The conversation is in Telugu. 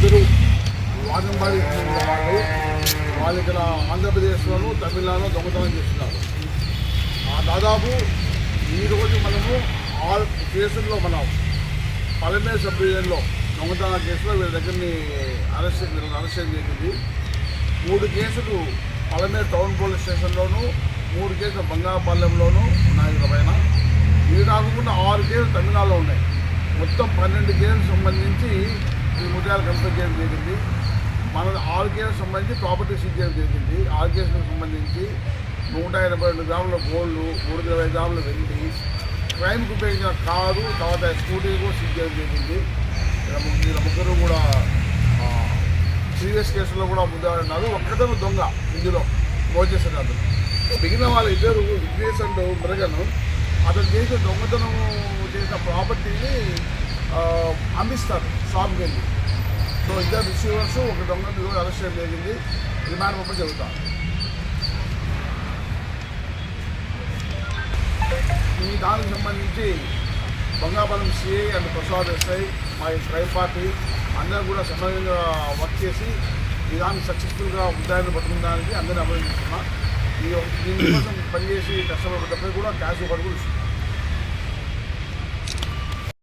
ఇద్దరు వారంబాడి వాళ్ళు ఇక్కడ ఆంధ్రప్రదేశ్లోను తమిళనాడులో దొంగతనం చేస్తున్నారు. దాదాపు ఈరోజు మనము 6 కేసుల్లో మనం పలమేరు సబ్ డివిజన్లో దొంగతన కేసులో వీళ్ళ దగ్గరని అరెస్ట్ చేసింది. 3 కేసులు పలమేరు టౌన్ పోలీస్ స్టేషన్లోను, 3 కేసులు బంగాపాలెంలోనూ ఉన్నాయి పైన. ఇవి కాకుండా 6 కేసులు తమిళనాడులో ఉన్నాయి. మొత్తం 12 కేసులకు సంబంధించి ఈ ముద్దాయిలు కంప్లీట్ చేయడం జరిగింది. మన 6 కేసులకు సంబంధించి ప్రాపర్టీ సీజ్ చేయడం జరిగింది. 6 కేసులకు సంబంధించి 182 గ్రాముల గోల్డ్, 320 గ్రాముల వెండి, క్రైమ్కి ఉపయోగించిన కారు, తర్వాత స్కూటీ కూడా సీజ్ చేయడం జరిగింది. వీళ్ళ ముగ్గురు కూడా ప్రీవియస్ కేసులో కూడా ముద్దాడున్నారు. ఒక్కతను దొంగ ఇందులో మోచేసిన అతను. మిగిలిన వాళ్ళ ఇద్దరు విఘ్నేష్ అండ్ మృగన్ అతను చేసిన దొంగతనం చేసిన ప్రాపర్టీని అమ్మిస్తారు షాప్కి వెళ్ళి. సో ఇద్దరు రిసీవర్స్ ఒక దొంగను అరెస్ట్ చేయడం జరిగింది. రిమాండ్ పంపడం జరుగుతారు. ఈ దానికి సంబంధించి Bangapalem CI and Prasad SI మా క్రైమ్ పార్టీ అందరూ కూడా సమయంగా వర్క్ చేసి ఈ దాన్ని సక్సెస్ఫుల్గా ముద్దాయిని పట్టుకునే అందరినీ అభినందిస్తున్నాం. దీనికోసం పనిచేసి కష్టపడేటప్పుడు కూడా క్యాష్ ఇవ్వడం కూడా